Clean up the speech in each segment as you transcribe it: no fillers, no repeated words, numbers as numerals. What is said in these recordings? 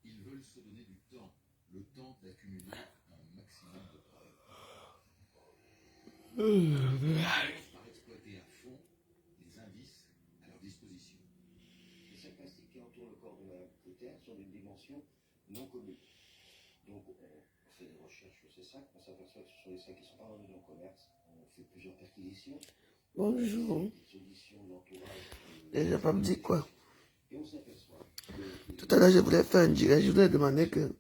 Ils veulent se donner du temps, le temps d'accumuler un maximum de preuves. Ils commencent par exploiter à fond les indices à leur disposition. Les sacs plastiques qui entourent le corps de Mme Cloutaire sont d'une dimension non commune. Donc on fait des recherches sur ces sacs, on s'aperçoit que ce sont des sacs qui ne sont pas vendus dans le commerce. On fait plusieurs perquisitions. Bonjour. Auditions d'entourage. Déjà pas me dire quoi. Et on s'aperçoit que Tout à l'heure, je voulais faire un direct. Je voulais demander que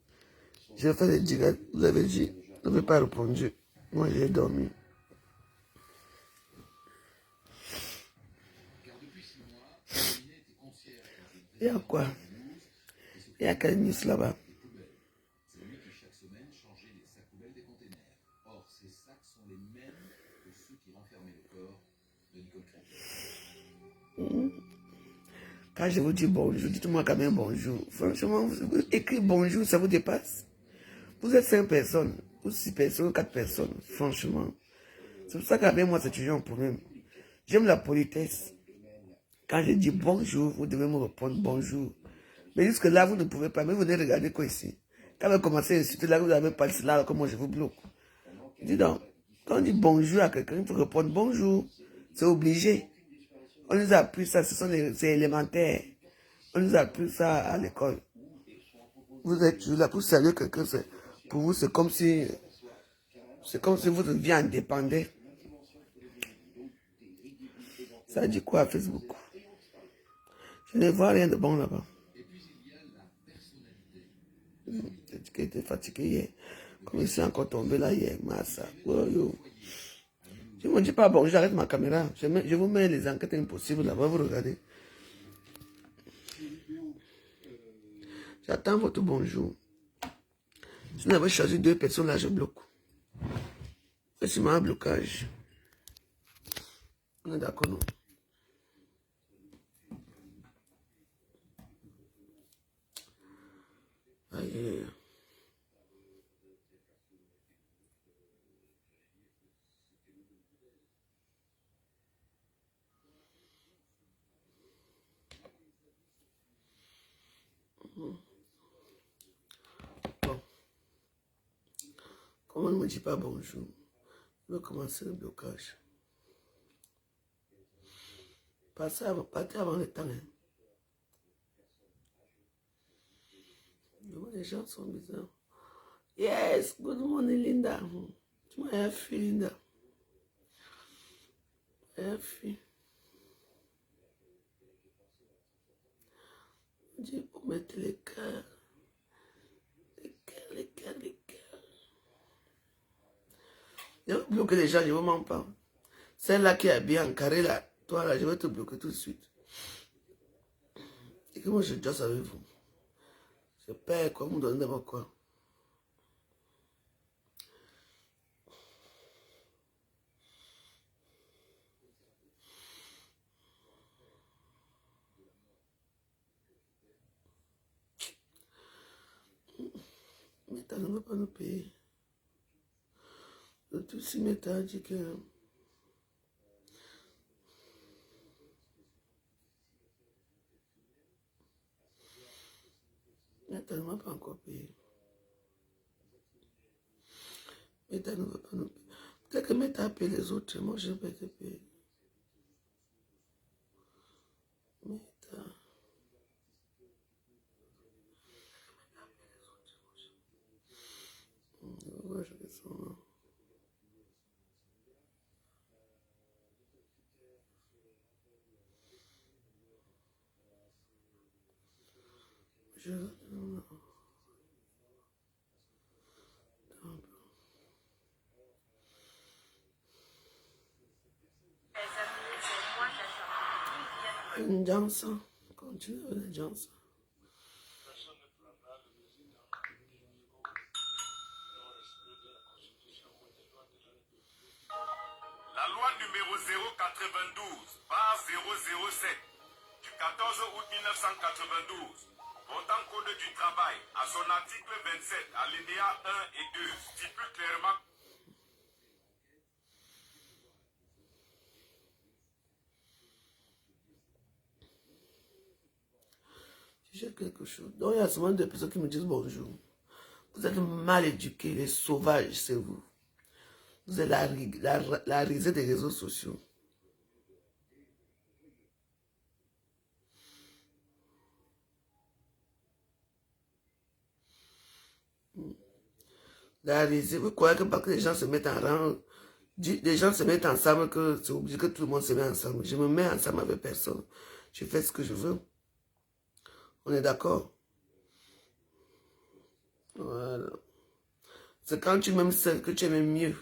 je vais faire des directs. Vous avez dit, vous n'avez pas répondu. Moi, j'ai dormi. Car depuis 6 mois, Pauline était concierge dans une Il y a quoi? Il y a quelle news là-bas? des poubelles. C'est lui qui chaque semaine changeait les sacs poubelles des containers. Or, ces sacs sont les mêmes que ceux qui renfermaient le corps de Nicole Cloutaire. Quand je vous dis bonjour, dites-moi quand même bonjour. Franchement, écrire bonjour, ça vous dépasse. Vous êtes 5 personnes, ou 6 personnes, ou 4 personnes, franchement. C'est pour ça qu'avec moi, c'est toujours un problème. J'aime la politesse. Quand je dis bonjour, vous devez me répondre bonjour. Mais jusque là, vous ne pouvez pas. Mais vous venez regarder quoi ici. Quand vous commencez à insulter, là, vous n'avez pas cela, comment je vous bloque. Dis donc, quand on dit bonjour à quelqu'un, il faut répondre bonjour. C'est obligé. On nous a appris ça, c'est élémentaire. On nous a appris ça à l'école. Vous êtes toujours là pour saluer quelqu'un. Pour vous, c'est comme si vous deviez indépendant. Ça dit quoi à Facebook? Je ne vois rien de bon là-bas. Et puis il y a la personnalité. J'ai dit qu'il était fatigué hier. Comme il s'est encore tombé là hier. Massa. Oh, yo. Je ne me dis pas bon, j'arrête ma caméra. Je vous mets les enquêtes impossibles là-bas, vous regardez. J'attends votre bonjour. Si vous avez choisi 2 personnes là, je bloque. C'est un blocage. On est d'accord, non? Aïe. Bon. Comment on ne me dit pas bonjour? Je vais commencer le blocage. Partez avant le temps. Hein. Les gens sont bizarres. Yes, good morning, Linda. Tu m'as fait, Linda. F. Dieu, vous mettez les cœurs. Les cœurs. Je vais bloquer les gens, je ne vous mens pas. Celle-là qui est bien en carré là, toi là, je vais te bloquer tout de suite. Et que moi je joue avec vous. Je perds quoi, vous me donnez d'abord quoi. Meta ne veut pas nous payer. Le tout si Meta dit que... Meta ne m'a pas encore payé. Meta ne veut pas nous payer. Peut-être que Meta a payé les autres, moi je n'ai pas été payé. Meta... Ouais, je vais son nom. Je... Non. Une Johnson. Continue avec Johnson. La loi numéro 092, barre 007, du 14 août 1992, portant code du travail, à son article 27, alinéa 1 et 2, stipule clairement... J'ai quelque chose. Donc, il y a souvent des personnes qui me disent bonjour. Vous êtes mal éduqués, les sauvages, c'est vous. Vous êtes la risée des réseaux sociaux. La risée, vous croyez que parce que les gens se mettent en rang, les gens se mettent ensemble, que c'est obligé que tout le monde se met ensemble. Je me mets ensemble avec personne. Je fais ce que je veux. On est d'accord? Voilà. C'est quand tu m'aimes seul que tu aimes mieux.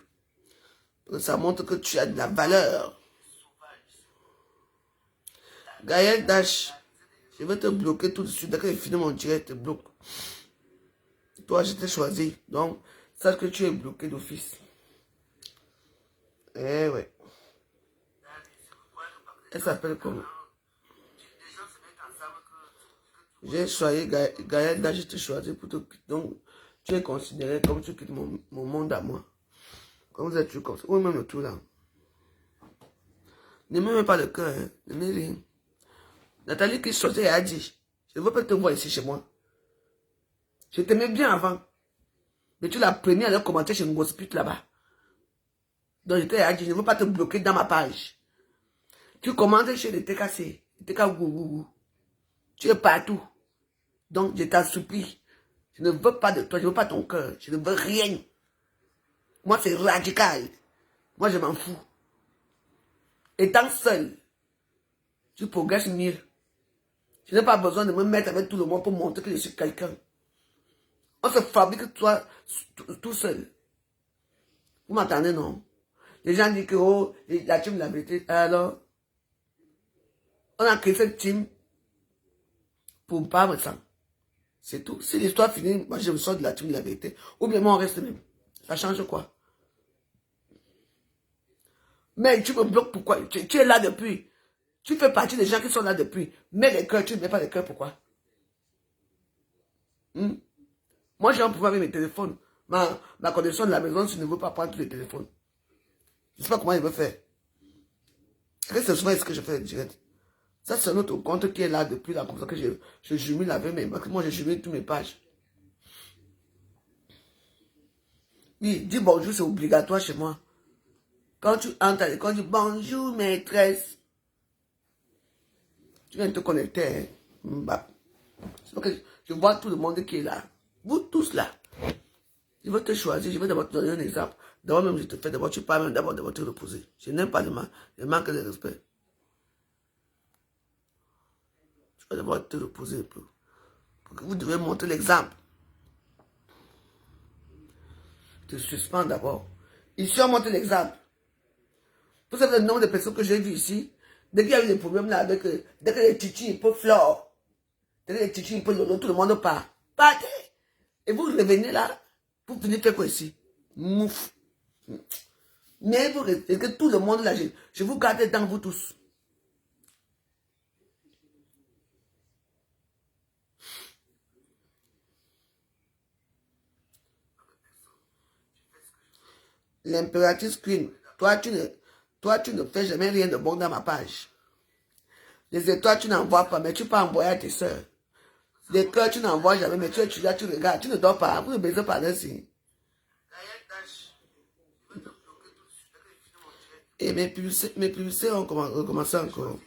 Ça montre que tu as de la valeur. Gaël Dash, je vais te bloquer tout de suite. Dès que j'ai fini mon direct, je te bloque. Toi, je t'ai choisi. Donc, sache que tu es bloqué d'office. Eh ouais. Elle s'appelle comment? J'ai choisi Gaël Dash, je t'ai choisi pour te quitter. Donc, tu es considéré comme tu quittes mon monde à moi. Comme vous êtes toujours comme ça. Oui, même le tout là. Ne me mets pas le cœur, hein. Ne me rien. Nathalie qui sortait a dit, je ne veux pas te voir ici chez moi. Je t'aimais bien avant. Mais tu l'as première à le commenter chez Ngosput là-bas. Donc je t'ai dit, je ne veux pas te bloquer dans ma page. Tu commentes chez les TKC, les TK Gougou. Tu es partout. Donc je t'en supplie. Je ne veux pas de toi, je ne veux pas ton cœur. Je ne veux rien. Moi c'est radical. Moi je m'en fous. Étant seul, tu progresses mieux. Je n'ai pas besoin de me mettre avec tout le monde pour montrer que je suis quelqu'un. On se fabrique toi tout seul. Vous m'entendez, non? Les gens disent que oh, la team de la vérité. Alors, on a créé cette team pour me parler ça. C'est tout. Si l'histoire finit, moi je me sors de la team de la vérité. Ou bien moi on reste même. Ça change quoi? Mais tu me bloques pourquoi? Tu es là depuis. Tu fais partie des gens qui sont là depuis. Mais les cœurs, tu ne mets pas les cœurs, pourquoi? Moi, j'ai un pouvoir avec mes téléphones. Ma connexion de la maison, si je ne veux pas prendre tous les téléphones. Je ne sais pas comment il veut faire. C'est souvent ce que je fais direct. Ça, c'est notre compte qui est là depuis là, comme ça que je jumelle avec mes... Parce que moi, je jumelle toutes mes pages. Oui, dis bonjour, c'est obligatoire chez moi. Quand tu entres à l'école, dis bonjour, maîtresse. Tu viens te connecter. Hein? C'est parce que je vois tout le monde qui est là. Vous tous là. Je vais te choisir, je vais d'abord te donner un exemple. D'abord même, je te fais d'abord, tu parles même d'abord te reposer. Je n'aime pas le manque de respect. Je vais d'abord te reposer un peu. Parce que vous devez montrer l'exemple. Je te suspends d'abord. Ici, on montre l'exemple. Vous savez le nombre de personnes que j'ai vues ici. Dès qu'il y a eu des problèmes là avec... Dès que les titis un peu flore. Dès que les titis un peu lolo, tout le monde part. Partez. Et vous revenez là. Pour venir faire quoi ici? Mouf. Mais vous restez que tout le monde là, je vous garde dans vous tous. L'impératrice Queen, toi tu ne fais jamais rien de bon dans ma page. Les étoiles, tu n'envoies pas, mais tu peux envoyer à tes soeurs. Les cœurs, tu n'envoies jamais, mais tu es là, tu regardes, tu ne dors pas, vous ne baisez pas ainsi. Et mes publicités ont recommencé encore.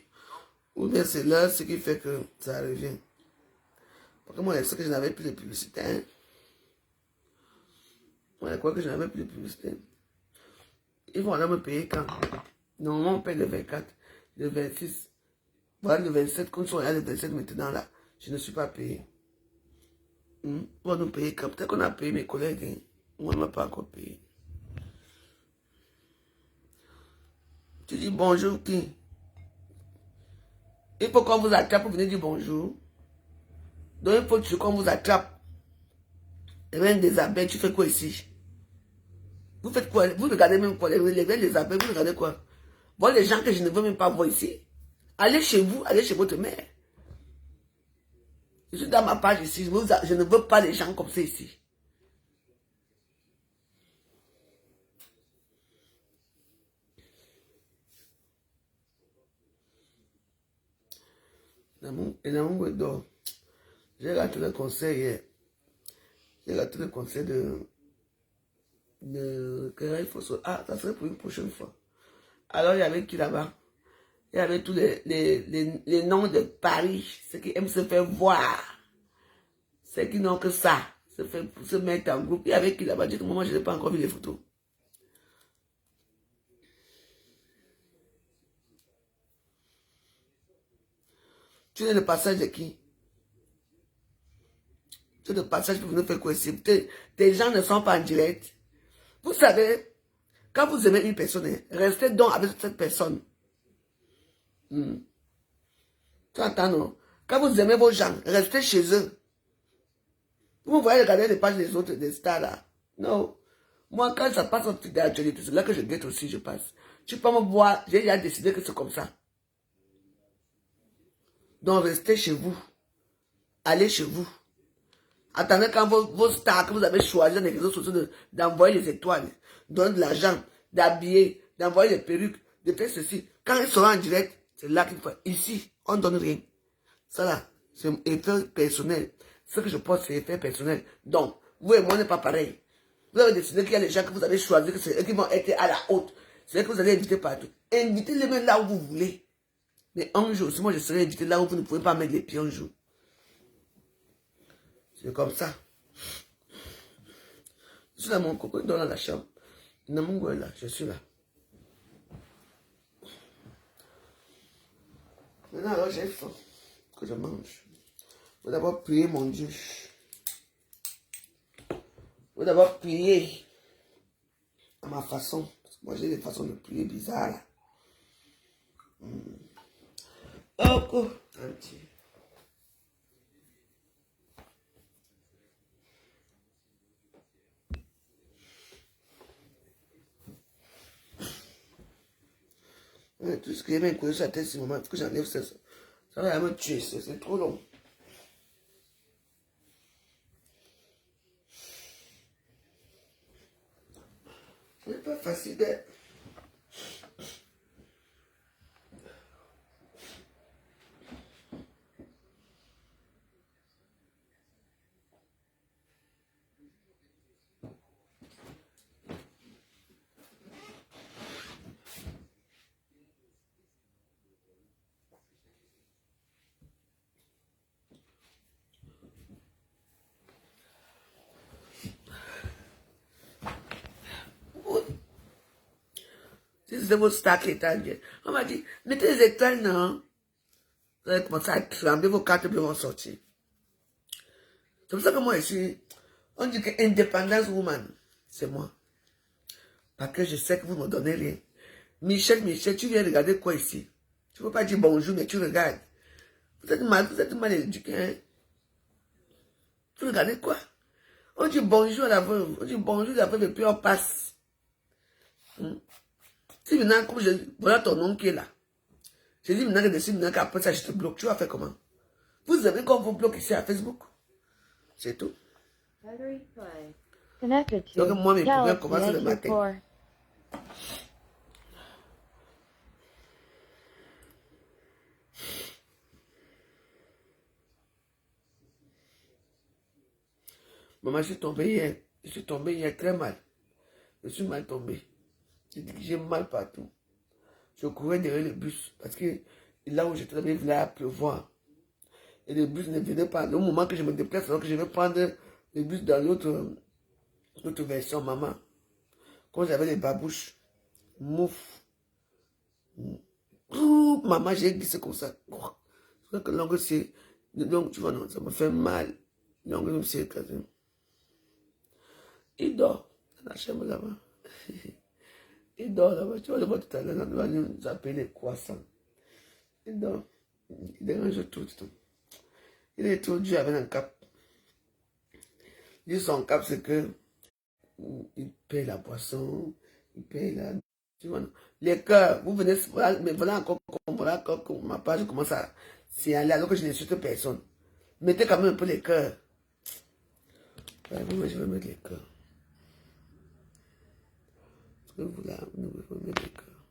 Ou bien c'est là ce qui fait que ça revient. Parce que moi, je sais que je n'avais plus de publicité. Hein? Moi, je crois que je n'avais plus de publicité. Ils vont aller me payer quand? Normalement, on paye le 24, le 26. Voilà le 27, quand ils sont là, le 27 maintenant là, je ne suis pas payé. On va nous payer quand? Peut-être qu'on a payé mes collègues. Hein? Moi, on ne m'a pas encore payé. Tu dis bonjour qui? Il faut qu'on vous attrape pour venir dire bonjour. Donc il faut qu'on vous attrape. Reine des abeilles, tu fais quoi ici? Vous faites quoi? Vous regardez même quoi? Les reines des abeilles, vous regardez quoi? Bon, les gens que je ne veux même pas voir ici. Allez chez vous, allez chez votre mère. Je suis dans ma page ici. Je ne veux pas les gens comme ça ici. Et l'amour dort. J'ai raté le conseil hier. J'ai raté le conseil de il faut ah, ça serait pour une prochaine fois. Alors, il y avait qui là-bas? Il y avait tous les noms de Paris, ceux qui aiment se faire voir, ceux qui n'ont que ça, se mettre en groupe. Il y avait qui là-bas? Dites moi, je n'ai pas encore vu les photos. Tu es le passage de qui? Tu es le passage pour venir faire quoi ici? Tes gens ne sont pas en direct. Vous savez, quand vous aimez une personne, restez donc avec cette personne. Tu entends, non? Quand vous aimez vos gens, restez chez eux. Vous voyez regarder les pages des autres, des stars là. Non. Moi, quand ça passe en truc d'actualité, c'est là que je guette aussi, je passe. Tu peux me voir, j'ai déjà décidé que c'est comme ça. Donc, restez chez vous. Allez chez vous. Attendez quand vos stars que vous avez choisi dans les réseaux sociaux d'envoyer les étoiles, donner de l'argent, d'habiller, d'envoyer les perruques, de faire ceci. Quand ils seront en direct, c'est là qu'il faut. Ici, on ne donne rien. Ça là, c'est un effet personnel. Ce que je pense, c'est effet personnel. Donc, vous et moi, on n'est pas pareil. Vous avez décidé qu'il y a les gens que vous avez choisis, que c'est eux qui vont être à la haute. C'est eux que vous allez inviter partout. Invitez-les même là où vous voulez. Mais un jour, si moi je serais invité là où vous ne pouvez pas mettre les pieds un jour. C'est comme ça. Je suis dans mon coco, dans la chambre. Dans mon goût là, je suis là. Maintenant, alors j'ai faim. Que je mange. Je vais d'abord prier mon Dieu. Je vais d'abord prier à ma façon. Parce que moi j'ai des façons de prier bizarres là. Oh, un petit. Tout ce qui est bien collé sur la tête, c'est le moment que j'enlève ça. Ça va me tuer, c'est trop long. C'est pas facile d'être. C'est vos stars qui étaient bien. On m'a dit, mettez les étoiles, non. Vous allez commencer à trembler, vos cartes vont sortir. C'est pour ça que moi, ici, on dit que independence woman, c'est moi. Parce que je sais que vous ne me donnez rien. Michel, tu viens regarder quoi ici? Tu ne peux pas dire bonjour, mais tu regardes. Vous êtes mal éduqué, hein? Tu regardez quoi? On dit bonjour à la veuve, on dit bonjour à la veuve et puis on passe. Si maintenant, comme voilà ton nom qui est là. Je dis maintenant que maintenant qu'après ça, je te bloque. Tu vas faire comment? Vous avez qu'on vous bloque ici à Facebook. C'est tout. Donc moi, mes problèmes commencent le matin. Maman, je suis tombé hier. Je suis tombé hier très mal. Je suis mal tombé. J'ai mal partout. Je courais derrière le bus. Parce que là où j'étais, il venait à pleuvoir. Et le bus ne venait pas. Au moment que je me déplace, alors que je vais prendre le bus dans l'autre version, maman. Quand j'avais les babouches, mouf. Maman, j'ai glissé comme ça. C'est que l'ongle, c'est. Donc, tu vois, non, ça me fait mal. L'ongle, c'est éclaté. Il dort dans la chambre là-bas. Il dort là-bas. Tu vas le voir tout à l'heure. On va nous appeler les croissants. Il dort. Il dérange tout. Il est trop dur avec un cap. Lui, son cap, c'est que il paye la boisson, il paye la... Tu vois, les cœurs, vous venez, mais voilà encore que ma page commence à s'y aller alors que je n'insulte personne. Mettez quand même un peu les cœurs. Ouais, moi, je vais mettre les cœurs. Parce que vous là, vous pouvez mettre les cœurs.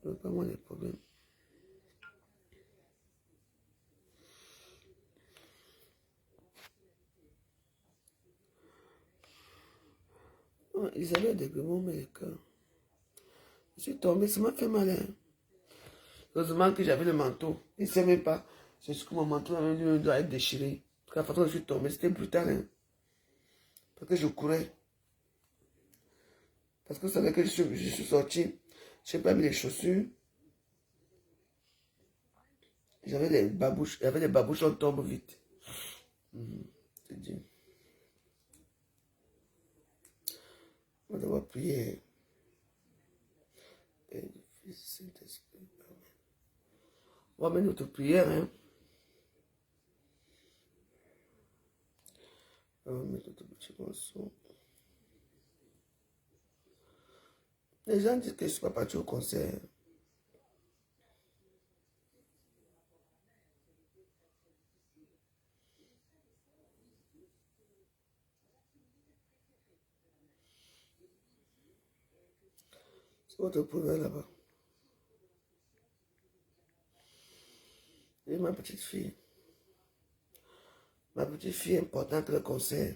Ce n'est pas moi les problèmes. Ils avaient des gréments, mais le cœur. Je suis tombée, ça m'a fait mal. Hein. Heureusement que j'avais le manteau. Il ne sait même pas. C'est juste que mon manteau doit être déchiré. Parce que la façon dont je suis tombée, c'était brutal. Hein. Parce que je courais. Parce que vous savez que je suis sortie. Je n'ai pas mis les chaussures. J'avais les babouches. Il y avait les babouches, on tombe vite. C'est Dieu. On va devoir prier. Père du Fils, Saint-Esprit. On va mettre notre prière. Hein. On va mettre notre petit morceau. Les gens disent que je ne suis pas parti au concert. C'est votre problème là-bas. Et ma petite fille. Ma petite fille est importante que le concert.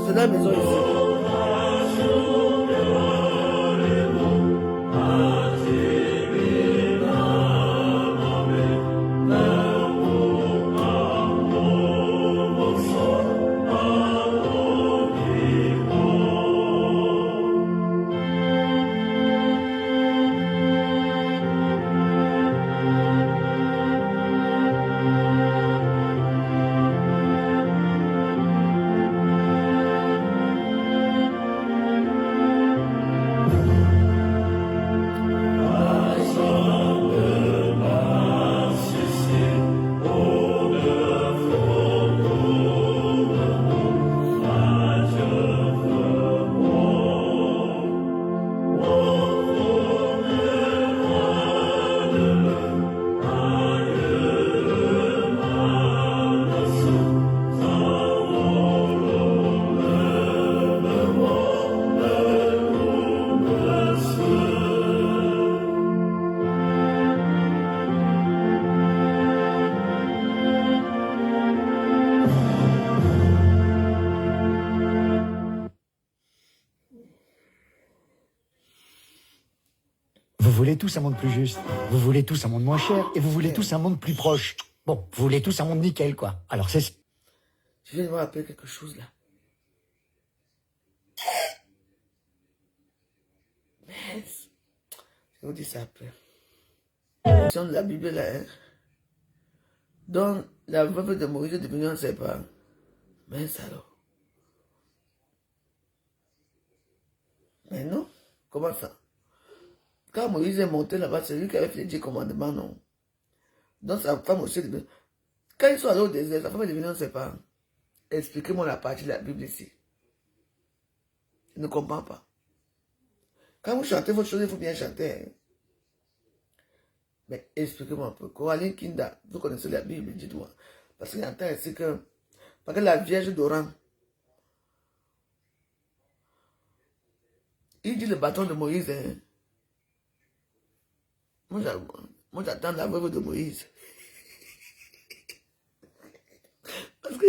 C'est la maison ici. Vous voulez tous un monde plus juste, vous voulez tous un monde moins cher, et vous voulez tous un monde plus proche. Bon, vous voulez tous un monde nickel, quoi. Alors c'est... Je viens de me rappeler quelque chose là. Mince. Je vous dis ça après. Dans la Bible là, hein, dont la veuve de Moïse est devenue un serpent. Mince alors. Mais non, comment ça? Quand Moïse est monté là-bas, c'est lui qui avait fait les 10 commandements, non? Donc sa femme aussi est devenue... Quand ils sont allés au désert, sa femme est devenue un serpent. Expliquez-moi la partie de la Bible ici. Je ne comprends pas. Quand vous chantez votre chose, il faut bien chanter. Hein? Mais expliquez-moi un peu. Coraline Kinda, vous connaissez la Bible, dites-moi. Parce qu'il y a un temps ici que... Parce que la Vierge d'Oran, il dit le bâton de Moïse. Hein? Moi j'attends la veuve de Moïse. Parce que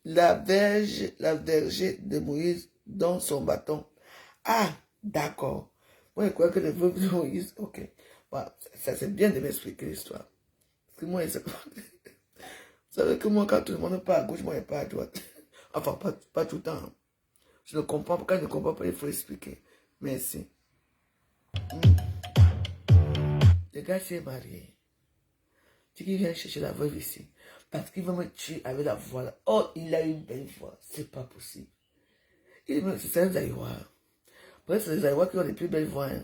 la verge de Moïse dans son bâton. Ah, d'accord. Moi, je crois que les veuves, ok. Bon, ça c'est bien de m'expliquer l'histoire. Parce que moi, vous savez que moi, quand tout le monde part à gauche, moi, je pas à droite. Enfin, pas tout le temps. Je ne comprends pas. Quand je ne comprends pas, il faut expliquer. Merci. Le gars s'est marié. Tu qui viens chercher la veuve ici. Parce qu'il veut me tuer avec la voix là. Oh, il a une belle voix. C'est pas possible. C'est un Zaïrois. Peut-être c'est les Zaïrois qui ont les plus belles voix. Hein.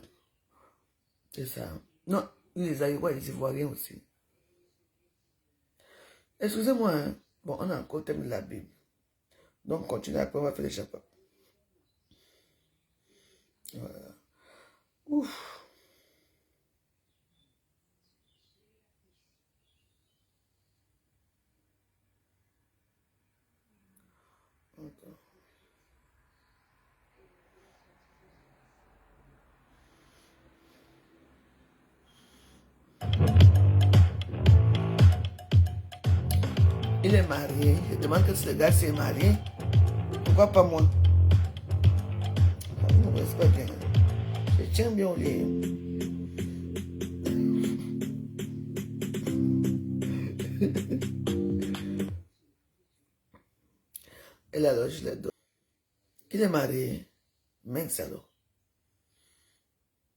C'est ça. Non, les Zaïrois et les Ivoiriens aussi. Excusez-moi. Hein. Bon, on a encore thème de la Bible. Donc, continuez après, on va faire les chapeaux. Voilà. Ouf. Attends. Il est marié. Je demande que si le gars s'est marié, pourquoi pas moi? Non, c'est pas bien. Je tiens bien au lit. Et alors, je le donne. Il est marié. Mince alors.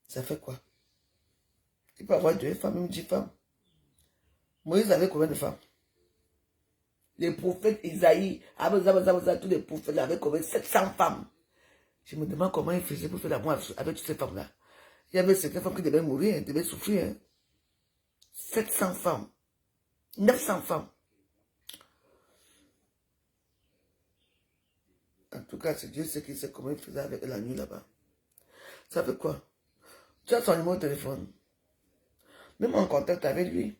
Ça fait quoi? Il peut avoir 2 femmes, même 10 femmes. Moïse avait combien de femmes? Les prophètes Isaïe, tous les prophètes avaient combien? 700 femmes. Je me demande comment il faisait pour faire l'amour avec toutes ces femmes-là. Il y avait certaines femmes qui devaient mourir, devaient souffrir. Hein. 700 femmes. 900 femmes. En tout cas, c'est Dieu qui sait comment il faisait avec la nuit là-bas. Ça fait quoi? Tu as son numéro de téléphone. Même en contact avec lui.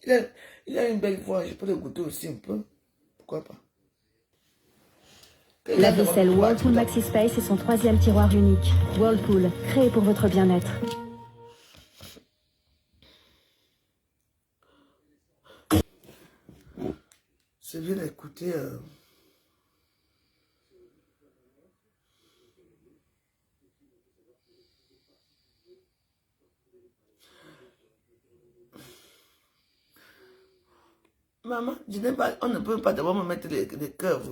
Il a une belle voix. Je peux le goûter aussi un peu. Pourquoi pas? La vaisselle Whirlpool MaxiSpace est son 3e tiroir unique. Whirlpool, créé pour votre bien-être. C'est bien d'écouter... Maman, je n'ai pas, on ne peut pas d'abord me mettre les cœurs.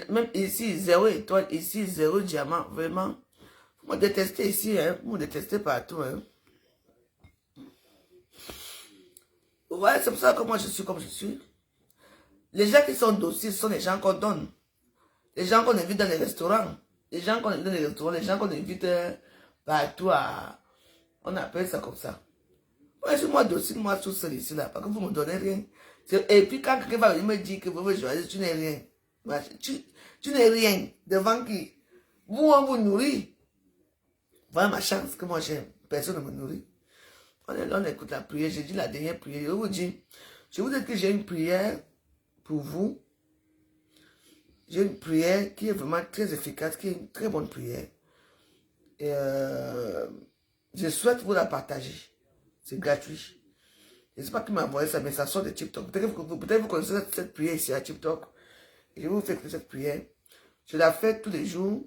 Même ici, 0 étoile, ici, 0 diamant. Vraiment, vous me détestez ici, hein. Vous me détestez partout. Hein. Ouais, c'est pour ça que moi je suis comme je suis. Les gens qui sont dociles sont les gens qu'on donne. Les gens qu'on invite dans les restaurants. Les gens qu'on invite dans les restaurants, les gens qu'on invite partout à... On appelle ça comme ça. Moi, je suis moi docile, moi tout seul ici, là, parce que vous ne me donnez rien. Et puis quand quelqu'un va venir me dire que vous voulez choisir, tu n'es rien. Tu n'es rien. Devant qui? Vous, on vous nourrit. Voilà ma chance que moi j'aime. Personne ne me nourrit. On écoute la prière. J'ai dit la dernière prière. Je vous dis que j'ai une prière pour vous. J'ai une prière qui est vraiment très efficace, qui est une très bonne prière. Et je souhaite vous la partager. C'est gratuit. Je ne sais pas qui m'a envoyé ça, mais ça sort de TikTok. Peut-être que vous connaissez cette prière ici à TikTok. Et je vous fais écouter cette prière. Je la fais tous les jours.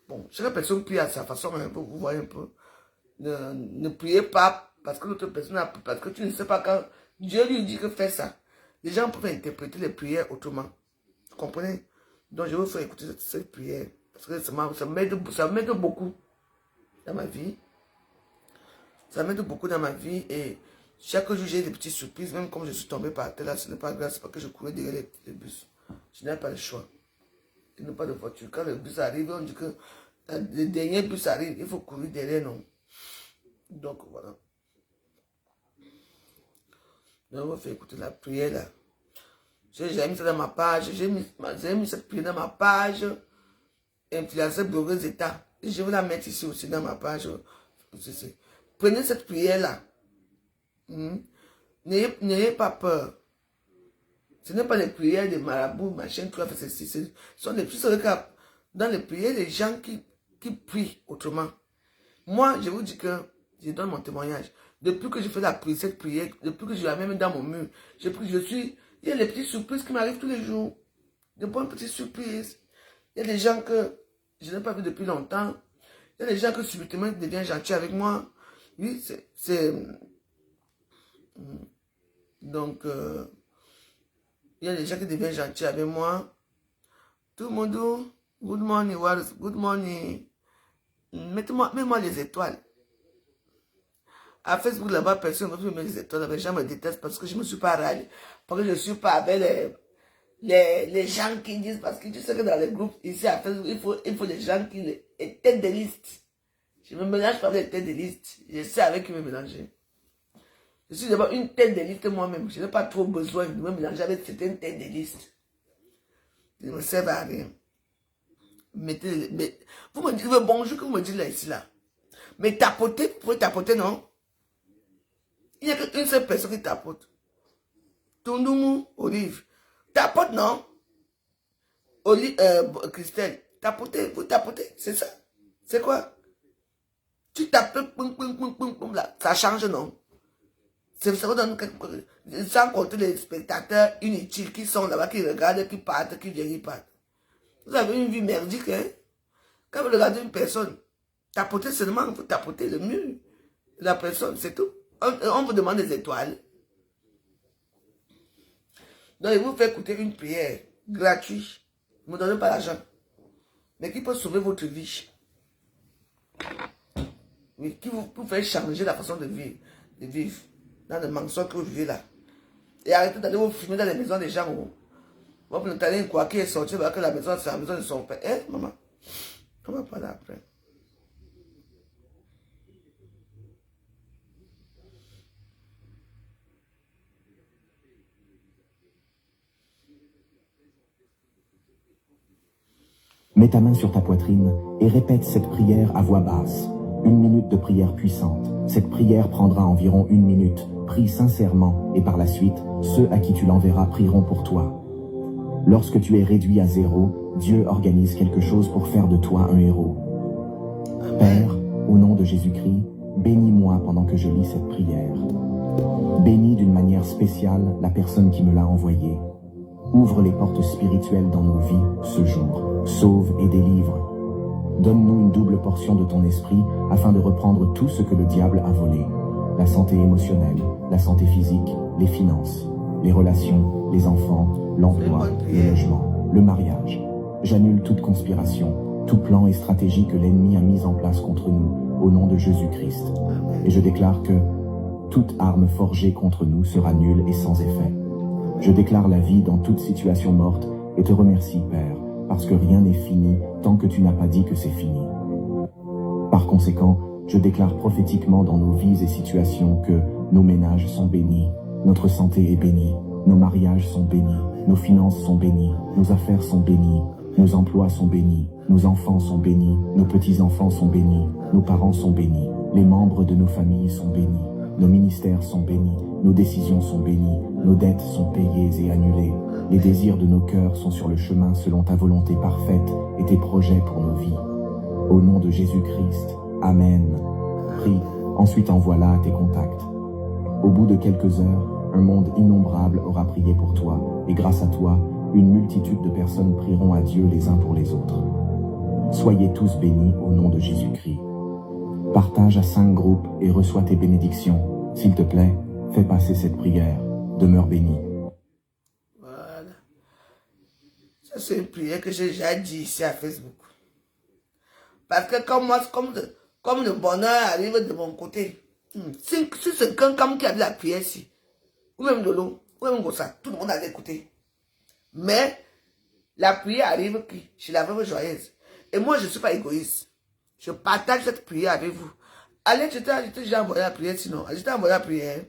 Bon, chaque personne prie à sa façon, un peu, vous voyez un peu. Ne priez pas parce que l'autre personne parce que tu ne sais pas quand Dieu lui dit que fais ça. Les gens peuvent interpréter les prières autrement. Vous comprenez? Donc je vous fais écouter cette prière. Parce que ça m'aide beaucoup dans ma vie. Ça m'aide beaucoup dans ma vie et chaque jour j'ai des petites surprises, même comme je suis tombé par terre là, ce n'est pas grave, c'est parce que je courais derrière les bus. Je n'ai pas le choix. Je n'ai pas de voiture. Quand le bus arrive, on dit que le dernier bus arrive, il faut courir derrière, non. Donc voilà. Donc on va faire écouter la prière là. J'ai mis ça dans ma page, j'ai mis cette prière dans ma page, influencer Glorieux État. Et je vais la mettre ici aussi dans ma page. Prenez cette prière là. N'ayez pas peur. Ce n'est pas les prières de marabouts, machin, tout à fait ceci. Ce sont des plus dans les prières, les gens qui prient autrement. Moi, je vous dis que je donne mon témoignage. Depuis que je fais cette prière, depuis que je la mets dans mon mur, il y a les petites surprises qui m'arrivent tous les jours. De bonnes petites surprises. Il y a des gens que je n'ai pas vu depuis longtemps. Il y a des gens qui subitement deviennent gentils avec moi. Oui, c'est... Donc, il y a des gens qui deviennent gentils avec moi. Tout le monde dit, good morning, Wallace, good morning. Mets-moi les étoiles. À Facebook, là-bas, personne ne veut mettre les étoiles. Les gens me détestent parce que je ne me suis pas râlé. Parce que je ne suis pas avec les gens qui disent, parce que tu sais que dans les groupes, ici à Facebook, il faut les gens qui les têtes de liste. Je ne me mélange pas avec les têtes de liste. Je sais avec qui me mélanger. Je suis d'abord une tête de liste moi-même. Je n'ai pas trop besoin de me mélanger avec certaines têtes de liste. Je ne me sers à rien. Vous me dites le bonjour que vous me dites là, ici, là. Mais tapoter, vous pouvez tapoter, non? Il n'y a qu'une seule personne qui tapote. Tondoumou, Olive. Tapote, non? Christelle. Tapoter, vous tapotez, c'est ça. C'est quoi? Tu tapes, poum, poum, poum, poum, poum, là. Ça change, non? C'est ça, sans compter les spectateurs inutiles qui sont là-bas, qui regardent, qui partent, qui viennent, qui partent. Vous avez une vie merdique, hein? Quand vous regardez une personne, tapotez seulement, vous tapotez le mur de la personne, c'est tout. On vous demande des étoiles. Donc, il vous fait écouter une prière gratuite. Vous ne me donnez pas l'argent. Mais qui peut sauver votre vie. Oui, qui vous fait changer la façon de vivre. Dans le mensonge que vous vivez là. Et arrêtez d'aller vous filmer dans les maisons des gens. Vous pouvez aller quoi qui est sorti, que la maison, c'est la maison de son père. Eh, maman, on va parler après. Mets ta main sur ta poitrine et répète cette prière à voix basse. 1 minute de prière puissante. Cette prière prendra environ 1 minute. Prie sincèrement et par la suite, ceux à qui tu l'enverras prieront pour toi. Lorsque tu es réduit à zéro, Dieu organise quelque chose pour faire de toi un héros. Père, au nom de Jésus-Christ, bénis-moi pendant que je lis cette prière. Bénis d'une manière spéciale la personne qui me l'a envoyée. Ouvre les portes spirituelles dans nos vies ce jour. Sauve et délivre. Donne-nous une double portion de ton esprit afin de reprendre tout ce que le diable a volé. La santé émotionnelle, la santé physique, les finances, les relations, les enfants, l'emploi, le logement, le mariage. J'annule toute conspiration, tout plan et stratégie que l'ennemi a mis en place contre nous, au nom de Jésus-Christ. Et je déclare que toute arme forgée contre nous sera nulle et sans effet. Je déclare la vie dans toute situation morte et te remercie, Père, parce que rien n'est fini tant que tu n'as pas dit que c'est fini. Par conséquent, je déclare prophétiquement dans nos vies et situations que nos ménages sont bénis, notre santé est bénie, nos mariages sont bénis, nos finances sont bénies, nos affaires sont bénies, nos emplois sont bénis, nos enfants sont bénis, nos petits-enfants sont bénis, nos parents sont bénis, les membres de nos familles sont bénis, nos ministères sont bénis, nos décisions sont bénies, nos dettes sont payées et annulées, les désirs de nos cœurs sont sur le chemin selon ta volonté parfaite et tes projets pour nos vies. Au nom de Jésus-Christ, Amen. Prie, ensuite envoie-la à tes contacts. Au bout de quelques heures, un monde innombrable aura prié pour toi, et grâce à toi, une multitude de personnes prieront à Dieu les uns pour les autres. Soyez tous bénis au nom de Jésus-Christ. Partage à 5 groupes et reçois tes bénédictions. S'il te plaît, fais passer cette prière. Demeure béni. Voilà. Ça, c'est une prière que j'ai déjà dit ici à Facebook. Parce que comme le bonheur arrive de mon côté, si c'est quelqu'un qui a de la prière ici, ou même de l'eau, ou même comme ça, tout le monde a écouté. Mais la prière arrive qui? Chez la veuve joyeuse. Et moi, je ne suis pas égoïste. Je partage cette prière avec vous. Allez, je t'ai déjà envoyé la prière sinon. Je t'ai envoyé la prière.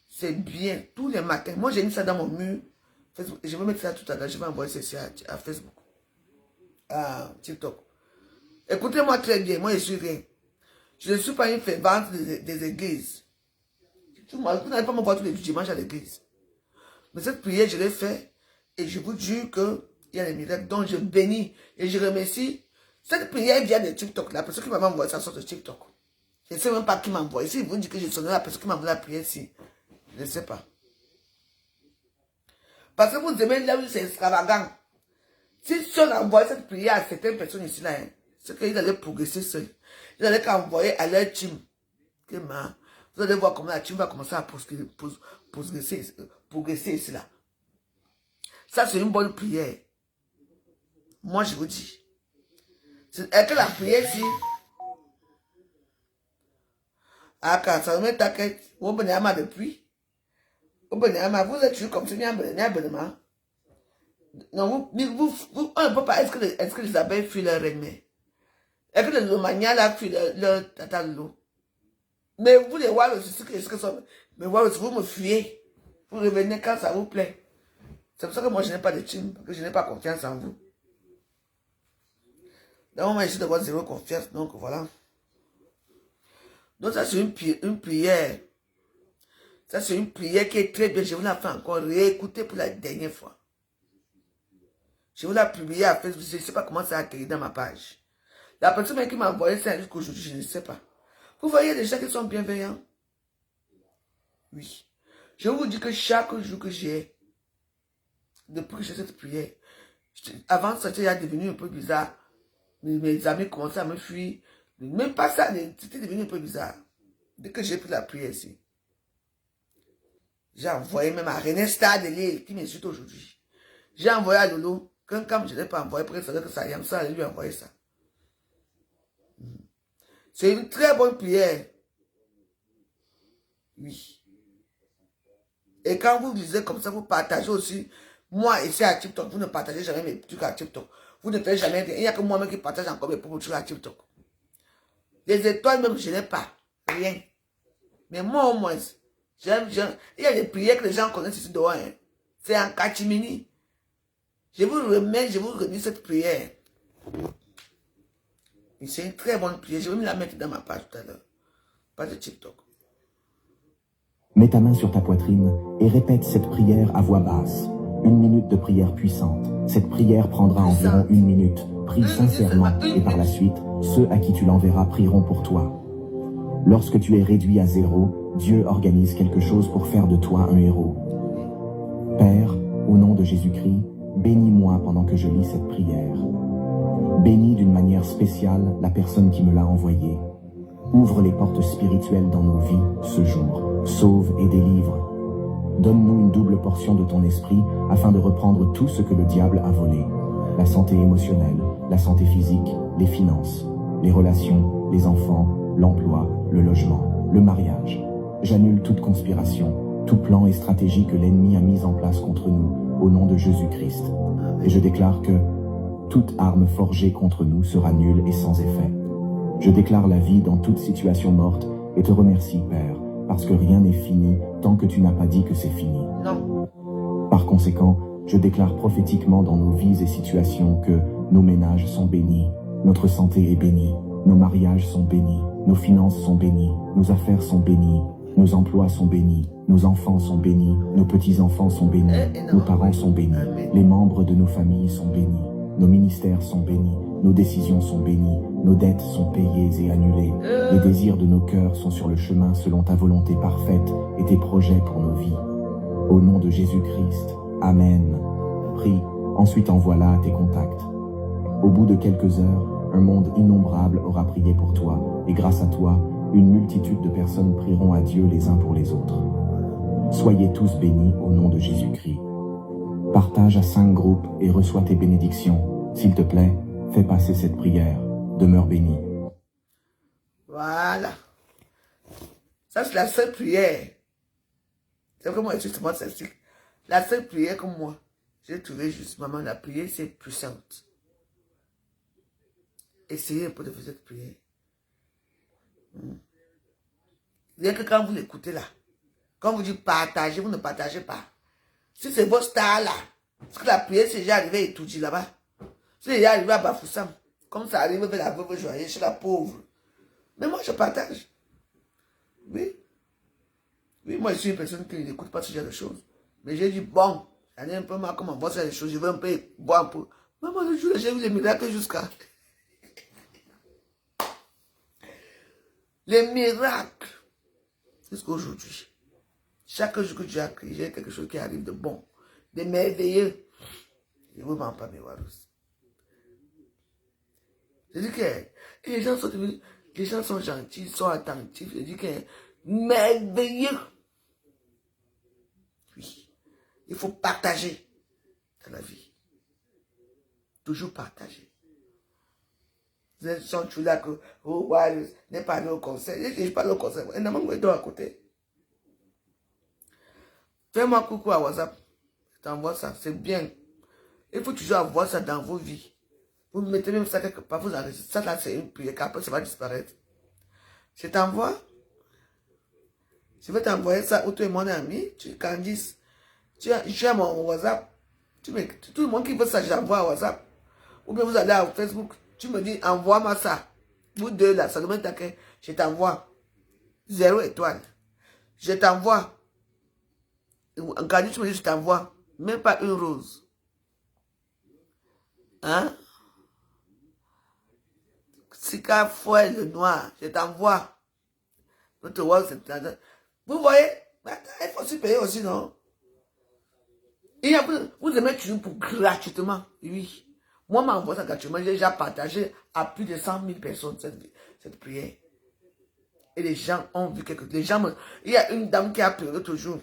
C'est bien, tous les matins. Moi, j'ai mis ça dans mon mur. Facebook. Je vais mettre ça tout à l'heure. Je vais envoyer ceci à Facebook. À TikTok. Écoutez-moi très bien. Moi, je suis rien. Je ne suis pas une fervente des églises. Vous n'allez pas me voir tous les dimanches à l'église. Mais cette prière, je l'ai faite. Et je vous jure qu'il y a des miracles dont je bénis. Et je remercie. Cette prière vient de TikTok. La personne qui m'a envoyé ça sort de TikTok. Je ne sais même pas qui m'a envoyé. Si vous dites que je sonnerai la personne qui m'a envoyé la prière ici. Je ne sais pas. Parce que vous aimez là où c'est extravagant. Si seul envoyait cette prière à certaines personnes ici, là, hein, c'est qu'ils allaient progresser seuls. Ils allaient qu'envoyer à leur team. Vous allez voir comment la team va commencer à progresser ici, là. Ça, c'est une bonne prière. Moi, je vous dis. Est-ce que la prière ici, quand ça me t'inquiète, vous venez à ma depuis. Vous êtes toujours comme ça, abonnement. Non, on ne peut pas. Est-ce que les abeilles fuient leur reine? Est-ce que les lomania là fuient leur tata l'eau? Mais vous les voir aussi, ce que ça. Mais voir aussi, vous me fuyez. Vous revenez quand ça vous plaît. C'est pour ça que moi je n'ai pas de team, parce que je n'ai pas confiance en vous. Donc moi j'essaie d'avoir zéro confiance, donc voilà. Donc ça c'est une prière. Ça c'est une prière qui est très bien. Je vous la fais encore réécouter pour la dernière fois. Je vous la publié à Facebook, je ne sais pas comment ça a atterri dans ma page. La personne qui m'a envoyé ça jusqu'aujourd'hui, je ne sais pas. Vous voyez les gens qui sont bienveillants? Oui. Je vous dis que chaque jour que j'ai, depuis que j'ai cette prière, avant ça, c'était devenu un peu bizarre. Mes amis commençaient à me fuir. Même pas ça, c'était devenu un peu bizarre. Dès que j'ai pris la prière ici, j'ai envoyé même à René Star de Lille, qui m'insulte aujourd'hui. J'ai envoyé à Lolo, quand je ne l'ai pas envoyé, après ça, que ça y ça allait lui envoyer ça. C'est une très bonne prière. Oui. Et quand vous lisez comme ça, vous partagez aussi. Moi, ici à TikTok, vous ne partagez jamais mes trucs à TikTok. Vous ne faites jamais rien. Il n'y a que moi-même qui partage encore mes propres trucs à TikTok. Les étoiles même, je n'ai pas. Rien. Mais moi, au moins, il y a des prières que les gens connaissent ici dehors. Hein. C'est en catimini. Je vous remets cette prière. C'est une très bonne prière. Je vais me la mettre dans ma page tout à l'heure. Pas de TikTok. Mets ta main sur ta poitrine et répète cette prière à voix basse. 1 minute de prière puissante. Cette prière prendra environ 1 minute. Prie sincèrement et par la suite, ceux à qui tu l'enverras prieront pour toi. Lorsque tu es réduit à zéro, Dieu organise quelque chose pour faire de toi un héros. Père, au nom de Jésus-Christ, bénis-moi pendant que je lis cette prière. Bénis d'une manière spéciale la personne qui me l'a envoyée. Ouvre les portes spirituelles dans nos vies ce jour. Sauve et délivre. Donne-nous une double portion de ton esprit afin de reprendre tout ce que le diable a volé. La santé émotionnelle, la santé physique, les finances, les relations, les enfants, l'emploi, le logement, le mariage. J'annule toute conspiration, tout plan et stratégie que l'ennemi a mis en place contre nous, au nom de Jésus-Christ. Et je déclare que toute arme forgée contre nous sera nulle et sans effet. Je déclare la vie dans toute situation morte et te remercie, Père, parce que rien n'est fini tant que tu n'as pas dit que c'est fini. Non. Par conséquent, je déclare prophétiquement dans nos vies et situations que nos ménages sont bénis, notre santé est bénie, nos mariages sont bénis, nos finances sont bénies, nos affaires sont bénies, nos emplois sont bénis, nos enfants sont bénis, nos petits-enfants sont bénis, nos parents sont bénis, les membres de nos familles sont bénis, nos ministères sont bénis, nos décisions sont bénies, nos dettes sont payées et annulées, les désirs de nos cœurs sont sur le chemin selon ta volonté parfaite et tes projets pour nos vies. Au nom de Jésus-Christ, Amen. Prie, ensuite envoie-la à tes contacts. Au bout de quelques heures, un monde innombrable aura prié pour toi, et grâce à toi, une multitude de personnes prieront à Dieu les uns pour les autres. Soyez tous bénis au nom de Jésus-Christ. Partage à 5 groupes et reçois tes bénédictions. S'il te plaît, fais passer cette prière. Demeure béni. Voilà. Ça, c'est la seule prière. C'est vraiment justement celle-ci. La seule prière que moi, j'ai trouvé juste, maman, la prière, c'est puissante. Essayez un peu de faire cette prière. Rien que quand vous l'écoutez là, quand vous dites partagez, vous ne partagez pas. Si c'est votre star là, parce que la prière, c'est déjà arrivé et tout dit là-bas. C'est déjà arrivé à Bafoussam. Comme ça arrive vers la veuve joyeuse, chez la pauvre. Mais moi, je partage. Oui. Oui, moi, je suis une personne qui n'écoute pas ce genre de choses. Mais j'ai dit, bon, j'en ai un peu marre comment on voit ce genre de choses. Je veux un peu boire un peu. Maman, le jour, j'ai vu les miracles jusqu'à... Les miracles. Jusqu'aujourd'hui. Chaque jour que tu as créé, j'ai quelque chose qui arrive de bon, de merveilleux. Je ne vous mens pas, mes warous. Je dis que les gens sont devenus, les gens sont gentils, sont attentifs. Je dis que merveilleux. Oui. Il faut partager dans la vie. Toujours partager. Vous êtes toujours là que, oh, ouais, n'est pas allé au conseil. Je parle au conseil. Et non, moi, je dois à côté. Fais-moi coucou à WhatsApp. Je t'envoie ça. C'est bien. Il faut toujours avoir ça dans vos vies. Vous mettez même ça quelque part. Vous enregistrez. Ça, là, c'est une prière. Après, ça va disparaître. Je t'envoie. Je vais t'envoyer ça où tu es mon ami. Tu es Candice. Tu as mon WhatsApp. Tout le monde qui veut ça, j'envoie à WhatsApp. Ou bien vous allez à Facebook. Tu me dis, envoie-moi ça. Vous deux là, ça demande taquin. Je t'envoie 0 étoile. Je t'envoie. Quand tu me dis, je t'envoie. Même pas une rose. Hein? Sika foie le noir. Je t'envoie. Notre WhatsApp, vous voyez? Il faut aussi payer aussi, non? Vous aimez toujours pour gratuitement. Oui. Moi, m'envoie ça gratuitement. J'ai déjà partagé à plus de 100 000 personnes cette prière. Et les gens ont vu quelque chose. Il y a une dame qui a pleuré toujours.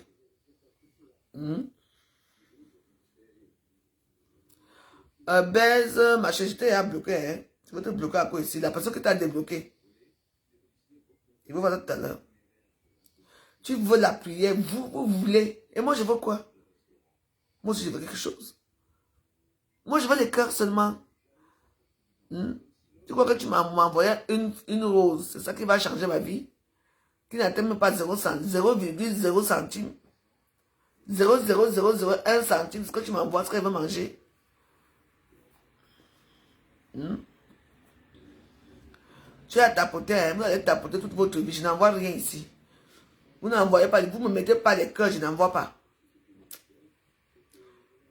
Baise, ma chérie, a bloqué. Hein? Tu veux te bloquer à quoi ici? La personne qui t'a débloqué. Il va voir ça tout à l'heure. Tu veux la prière, vous voulez. Et moi, je veux quoi? Moi aussi, je veux quelque chose. Moi, je veux les cœurs seulement. Tu crois que tu m'as envoyé une rose? C'est ça qui va changer ma vie? Qui n'atteint même pas 0,0 centime. 0,0001 centime. Ce que tu m'envoies, ce qu'elle va manger. Tu as tapoté, hein? Vous allez tapoter toute votre vie. Je n'envoie rien ici. Vous n'envoyez pas, vous ne me mettez pas les cœurs, je n'envoie pas.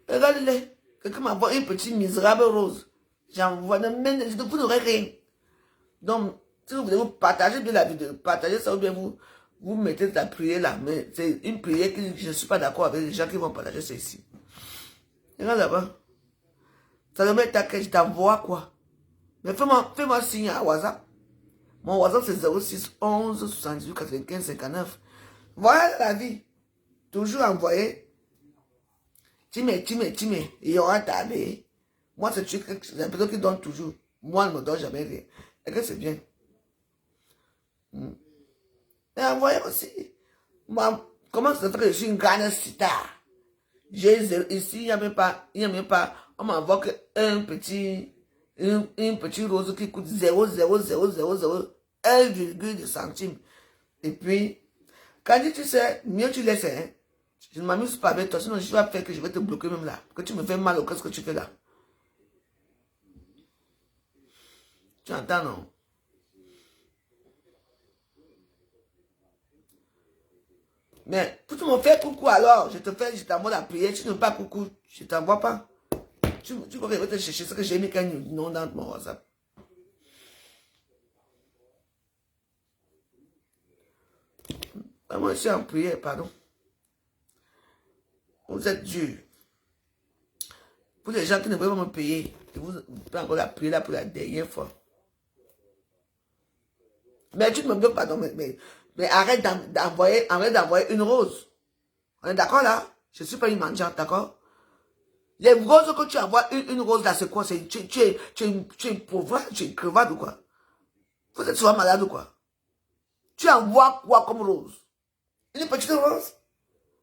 Regardez-les. Quelqu'un m'envoie une petite misérable rose. J'envoie, vous n'aurez rien. Donc, si vous voulez vous partager bien la vidéo, partagez ça ou bien vous mettez la prière là. Mais c'est une prière que je ne suis pas d'accord avec les gens qui vont partager ça ici. Regarde là-bas. Ça doit mettre à que je t'envoie quoi. Mais fais-moi signe à WhatsApp. Mon WhatsApp c'est 06 11 78 95 59. Voilà la vie. Toujours envoyer. Time, il y aura tabé. Moi, c'est la personne qui donne toujours. Moi, je ne me donne jamais rien. Et que c'est bien. Et envoyez aussi. Moi, comment ça fait que je suis une grande star? J'ai ici, il n'y a même pas, on m'envoie un petit rose qui coûte 0,00001,2 centimes. Et puis, quand tu sais, mieux tu laisses, hein. Je ne m'amuse pas avec toi, sinon je vais faire que je vais te bloquer même là. Que tu me fais mal au qu'est-ce que tu fais là. Tu entends, non? Mais pour tu me fais coucou alors, je t'envoie la prière, tu ne veux pas coucou, je t'envoie pas. Tu crois que je vais te chercher ce que j'ai mis quand non dans mon WhatsApp. Moi je suis en prière, pardon. Vous êtes dur. Pour les gens qui ne veulent pas me payer, vous pouvez encore la prier là pour la dernière fois. Mais tu ne me bloques pas, non, mais arrête d'envoyer une rose. On est d'accord là? Je ne suis pas une mendiante, d'accord? Les roses que tu envoies, une rose là, c'est quoi? Tu es pauvre, tu es crevade ou quoi? Vous êtes souvent malade ou quoi? Tu envoies quoi comme rose? Une petite rose?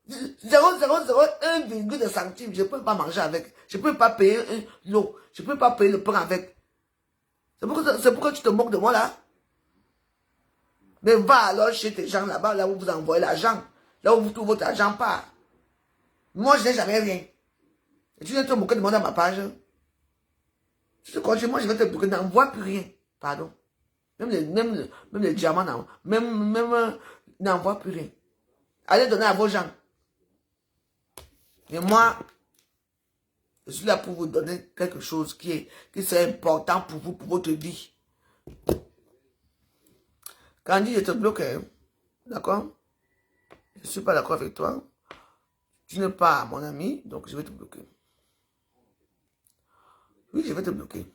0,001 centime, je ne peux pas manger avec. Je ne peux pas payer l'eau. Je ne peux pas payer le pain avec. C'est pourquoi tu te moques de moi là? Mais va alors chez tes gens là-bas, là où vous envoyez l'argent. Là où tout votre argent part. Moi, je n'ai jamais rien. Et tu viens te moquer de moi dans ma page. Si tu continues, moi, je vais te bloquer. N'envoie plus rien. Pardon. Même les diamants, n'envoie plus rien. Allez donner à vos gens. Mais moi, je suis là pour vous donner quelque chose qui est important pour vous, pour votre vie. Candy, je te bloque. Hein? D'accord? Je ne suis pas d'accord avec toi. Tu n'es pas mon ami, donc je vais te bloquer. Oui, je vais te bloquer.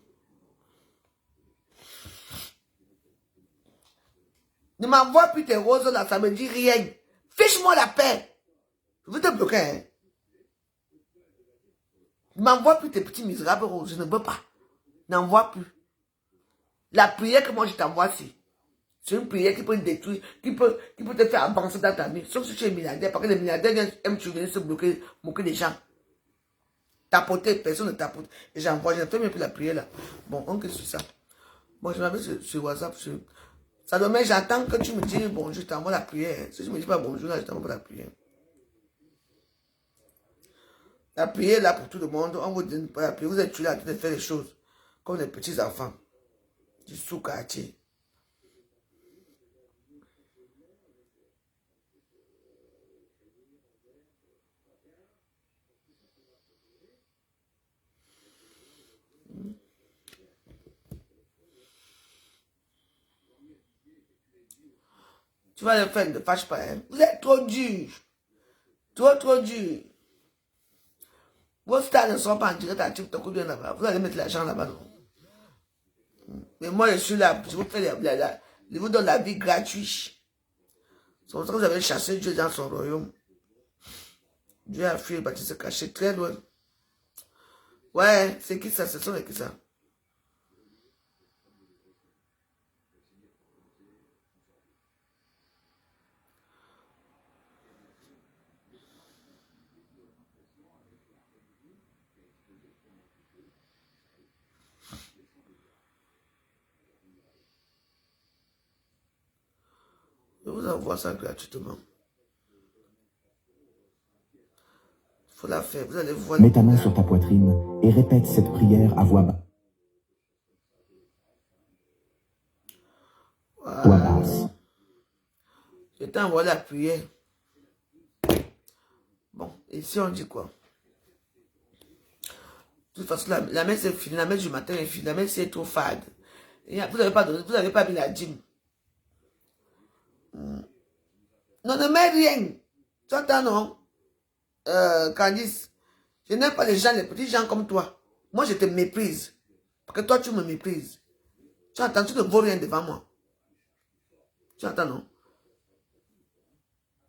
Ne m'envoie plus tes roses là, ça me dit rien. Fiche-moi la paix. Je veux te bloquer. Hein. Ne m'envoie plus tes petits misérables roses. Je ne veux pas. N'envoie plus. La prière que moi je t'envoie, c'est une prière qui peut te détruire, qui peut te faire avancer dans ta vie. Sauf si tu es milliardaire, parce que les milliardaires aiment venir se bloquer, moquer des gens. Tapoter, personne ne tapote. Et j'envoie, je ne fais même plus la prière là. Bon, on que sur ça. Bon, je m'appelle sur WhatsApp. Ça doit mettre, j'attends que tu me dis bonjour, je t'envoie la prière. Si tu me dis pas bonjour, là, je t'envoie pas la prière. La prière là pour tout le monde, on vous donne pas la prière. Vous êtes tués là, de faire les choses comme des petits enfants. Du sous-quartier. Tu vas le faire, ne fâche pas. Hein? Vous êtes trop dur. Trop dur. Vos stars ne sont pas en direct à TikTok ou bien là-bas. Vous allez mettre l'argent là-bas, non? Mais moi, je suis là. Je vous fais je vous donne la vie gratuite. C'est pour ça que vous avez chassé Dieu dans son royaume. Dieu a fui, il se cacher très loin. Ouais, c'est qui ça? Ce sont les qui ça? Je vous envoie ça gratuitement. Il faut la faire. Vous allez voir. Mets ta main sur ta poitrine et répète cette prière à voix basse. Voix basse. Je t'envoie la prière. Bon, ici on dit quoi? De toute façon, la messe est finie, la messe du matin est finie, la messe est trop fade. Vous n'avez pas mis la dîme. Non, ne mets rien. Tu entends, non? Candice, je n'aime pas les petits gens comme toi. Moi, je te méprise. Parce que toi, tu me méprises. Tu entends, tu ne vaux rien devant moi. Tu entends, non?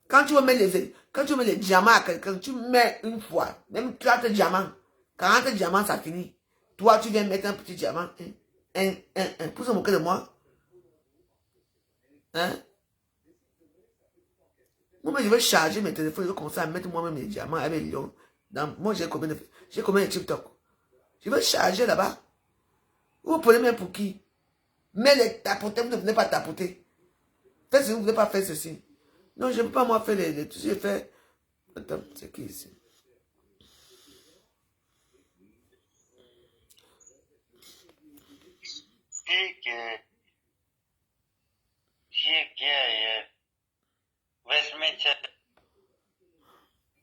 Quand tu mets les diamants à quelqu'un, tu mets une fois, même 30 diamants, 40 diamants, ça finit. Toi, tu viens mettre un petit diamant, pour se moquer de moi. Hein? Moi, je vais charger mes téléphones, je vais commencer à mettre moi-même les diamants avec les lions. Moi, j'ai combien de TikTok? Je vais charger là-bas. Vous prenez même pour qui? Mais les tapoter, vous ne venez pas tapoter. Faites si vous ne voulez pas faire ceci. Non, je ne peux pas moi faire les trucs. J'ai fait. Attends, c'est qui ici?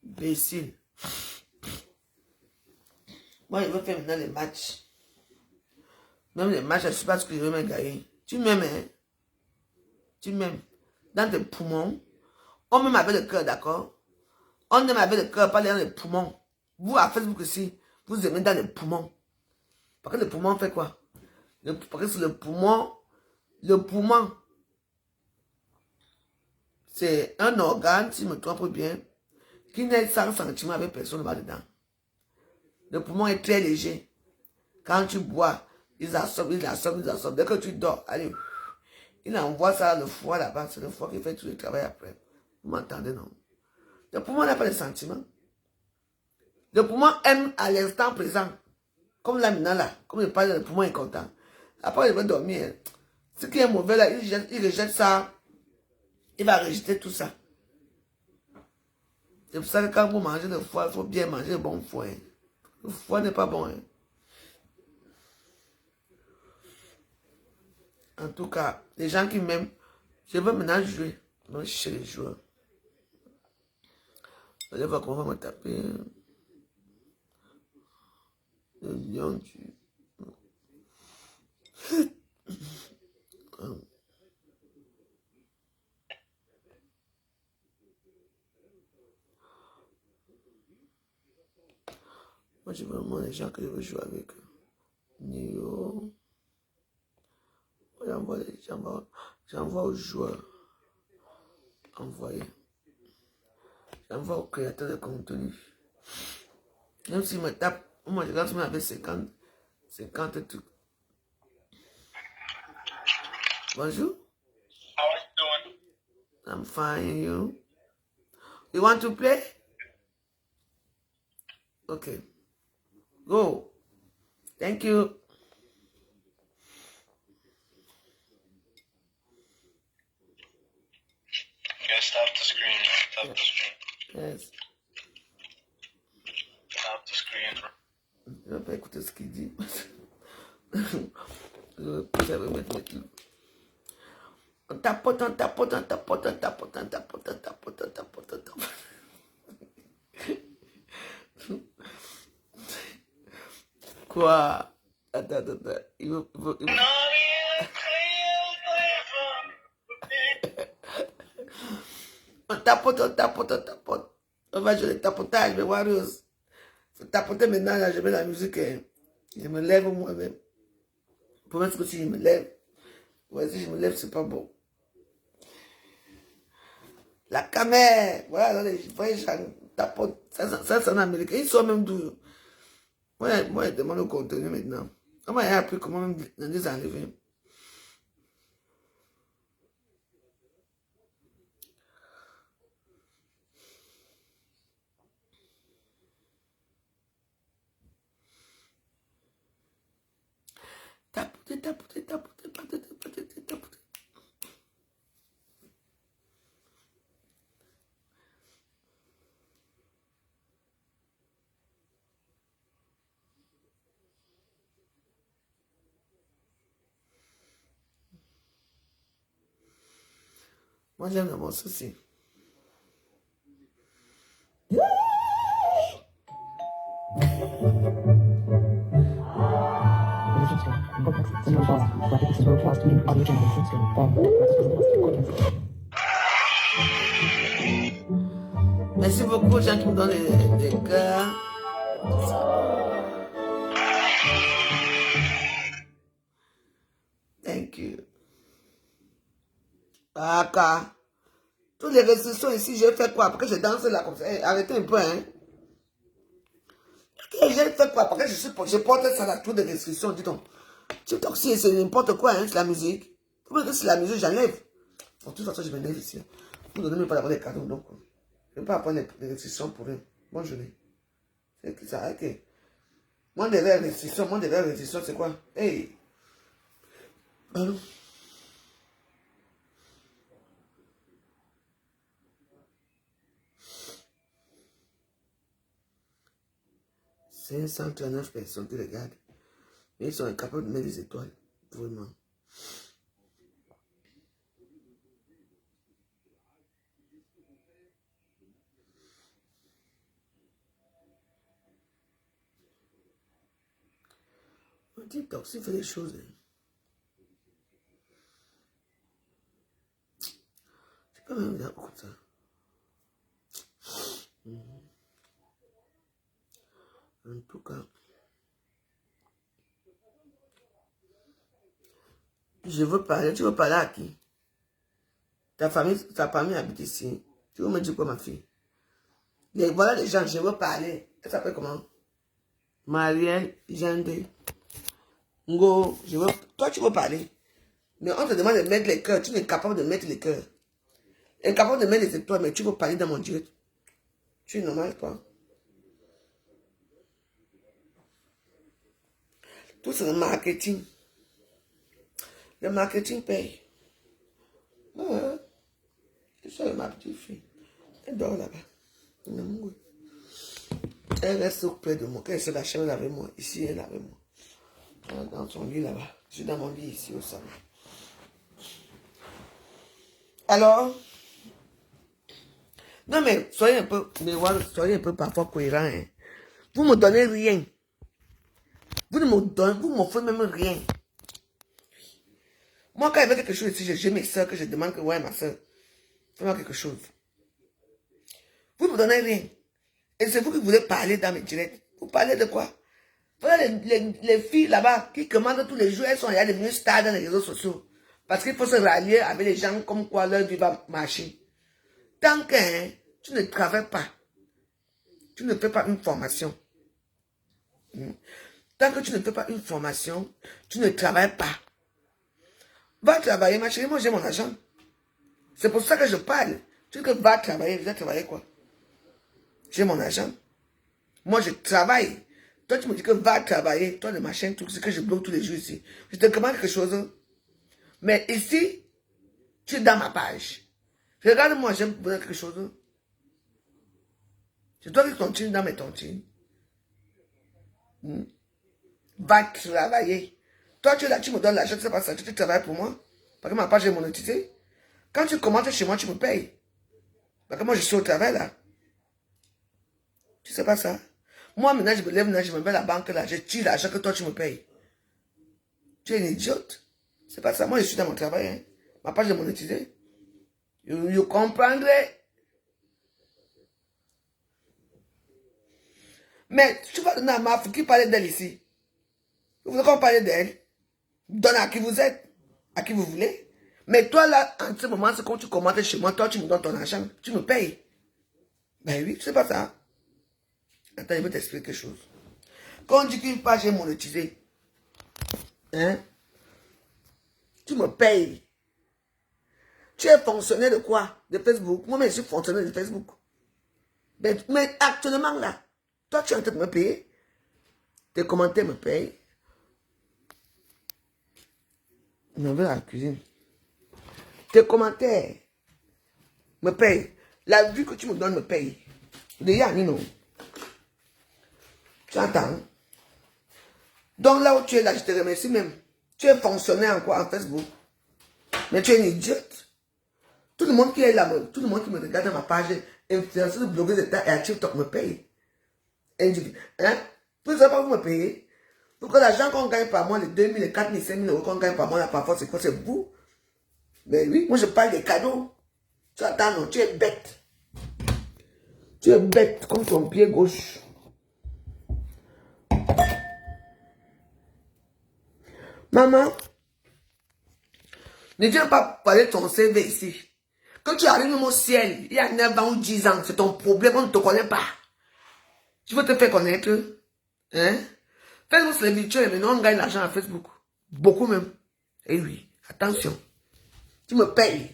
Imbécile. Moi, je veux faire maintenant les matchs. Même les matchs, je ne sais pas ce que je vais me gagner. Tu m'aimes, hein? Tu m'aimes. Dans tes poumons. On m'aime avec le cœur, d'accord? On aime avec le cœur, pas dans les poumons. Vous, à Facebook aussi, vous aimez dans les poumons. Parce que le poumon fait quoi? Parce que c'est le poumon. Le poumon, c'est un organe, si je me trompe bien, qui n'est sans sentiment avec personne là-dedans. Le poumon est très léger. Quand tu bois, ils absorbent. Dès que tu dors, allez, il envoie ça le foie là-bas. C'est le foie qui fait tout le travail après. Vous m'entendez, non? Le poumon n'a pas de sentiments. Le poumon aime à l'instant présent. Comme là maintenant, là. Comme je parle, le poumon est content. Après, il va dormir. Ce qui est mauvais, là, il rejette ça. Il va rejeter tout ça. C'est pour ça que quand vous mangez le foie, il faut bien manger le bon foie. Hein. Le foie n'est pas bon. Hein. En tout cas, les gens qui m'aiment, je veux maintenant jouer. Je vais chercher les joueurs. Vous allez voir qu'on va me taper. Le lion du... Moi, j'ai vraiment les gens que je veux jouer avec. Nio. J'envoie aux joueurs. Envoyer. J'envoie au créateur de contenu. Même s'il me tape, moi je lance même avec 50 trucs. Bonjour. How are you doing? I'm fine, you? You want to play? Okay. Go. Thank you. Guys, stop the screen. Stop the screen. Yes. Stop the screen. Je ne vais pas écouter ce qu'il dit. Je vais mettre mes trucs. On tapote, on tapote, on tapote, on tapote, on tapote, on tapote, on tapote, on tapote. Quoi? Attends. Il veut... On tapote, on tapote, on tapote. On va jouer le tapotage, mes warriors. Faut tapoter maintenant, là, je mets la musique. Hein. Je me lève moi-même. Pour mettre que si je me lève, ouais, si je me lève, c'est pas bon. La caméra, voilà, les vrais gens tapotent. Ça c'est en Amérique. Ils sont même d'où. Moi, je demande le contenu maintenant. Comment il a appris comment même les enlever. Tapoter. Moi, j'aime le morceau aussi. Merci beaucoup aux gens qui me donnent des cœurs. Thank you. Aka. Toutes les restrictions ici, je fais quoi? Parce que je danse là comme ça. Hey, arrêtez un peu, hein. Je fais quoi? Parce que je porte ça là, toutes les restrictions, dis donc. TikTok, si c'est n'importe quoi, hein, c'est la musique. Comment que c'est la musique, j'enlève. De toute façon, je m'enlève ici. Vous ne donnez même pas d'avoir des cadeaux, donc. Je ne vais pas prendre les restrictions pour eux. Bonne journée. C'est que ça, ok. Moi, des restrictions, c'est quoi? Hey! Allô? C'est 139 personnes qui regardent. Mais ils sont incapables de mettre des étoiles. Vraiment. On dit TikTok, il fait des choses. Hein. C'est pas même bien comme ça. En tout cas. Je veux parler. Tu veux parler à qui? Ta famille habite ici. Tu veux me dire quoi, ma fille? Voilà les gens, je veux parler. Elle s'appelle comment? Marielle Jandé. Ngo, toi tu veux parler. Mais on te demande de mettre les cœurs. Tu n'es capable de mettre les cœurs. Incapable de mettre les étoiles, mais tu veux parler dans mon direct. Tu es normal, toi. Tout c'est le marketing. Le marketing paye. Ouais. C'est ça, ma petite fille. Elle dort là-bas. Elle reste auprès de moi. Quand elle se la chambre avec moi, ici, elle est avec moi. Elle est dans son lit là-bas. Je suis dans mon lit ici au salon. Alors, non mais soyez un peu parfois cohérent. Hein. Vous me donnez rien. Vous m'offrez même rien. Moi, quand il y avait quelque chose ici, j'ai mes soeurs que je demande que, ouais, ma soeur, fais-moi quelque chose. Vous ne me donnez rien. Et c'est vous qui voulez parler dans mes directs. Vous parlez de quoi? Voilà les filles là-bas qui commandent tous les jours, elles sont devenues stars dans les réseaux sociaux. Parce qu'il faut se rallier avec les gens comme quoi leur vie va marcher. tant que hein, tu ne travailles pas, tu ne fais pas une formation. Tant que tu ne fais pas une formation, tu ne travailles pas. Va travailler, ma chérie, moi j'ai mon argent. C'est pour ça que je parle. Tu dis que va travailler, vous allez travailler quoi? J'ai mon argent. Moi je travaille. Toi tu me dis que va travailler. Toi le machin, tout ce que je bloque tous les jours ici. Je te commande quelque chose. Mais ici, tu es dans ma page. Regarde-moi, j'aime vous dire quelque chose. C'est toi qui tontines dans mes tontines. Va travailler. Toi, tu es là, tu me donnes l'argent, tu sais pas ça, tu travailles pour moi. Parce que ma page est monétisée. Quand tu commences chez moi, tu me payes. Parce que moi, je suis au travail là. Tu sais pas ça. Moi, maintenant, je me lève, je me mets à la banque là, je tire l'argent que toi, tu me payes. Tu es une idiote. C'est pas ça. Moi, je suis dans mon travail. Hein. Ma page est monétisée. Je comprendrai. Mais tu vas donner à Maf qui parlait d'elle ici. Vous voulez qu'on parle d'elle? Donne à qui vous êtes, à qui vous voulez. Mais toi là, en ce moment, c'est quand tu commentes chez moi, toi tu me donnes ton argent, tu me payes. Ben oui, c'est pas ça. Attends, je vais t'expliquer quelque chose. Quand on dit qu'une page est monétisée, hein, tu me payes. Tu es fonctionnaire de quoi? De Facebook. Moi-même, je suis fonctionnaire de Facebook. Mais actuellement là, toi tu es en train de me payer. Tes commentaires me payent. On va à la cuisine. Tes commentaires me payent. La vue que tu me donnes me paye. Déjà, non. Tu entends? Donc là où tu es là, je te remercie même. Tu es fonctionnaire en quoi? En Facebook. Mais tu es une idiote. Tout le monde qui est là, tout le monde qui me regarde dans ma page, influenceur, blogueuse d'État et à TikTok me paye. Hein? Tout ça, pas vous me payez. Donc l'argent qu'on gagne par mois, les 2 000, les 4 000, 5 000 euros qu'on gagne par mois, là, parfois, c'est quoi? C'est vous. Mais oui, moi je parle des cadeaux. Tu attends, non, tu es bête. Tu es bête comme ton pied gauche. Maman, ne viens pas parler de ton CV ici. Quand tu arrives au ciel, il y a 9 ans ou 10 ans, c'est ton problème, on ne te connaît pas. Tu veux te faire connaître. Hein? Facebook, c'est les virtuels, mais non, on gagne l'argent à Facebook. Beaucoup même. Et oui, attention. Tu me payes.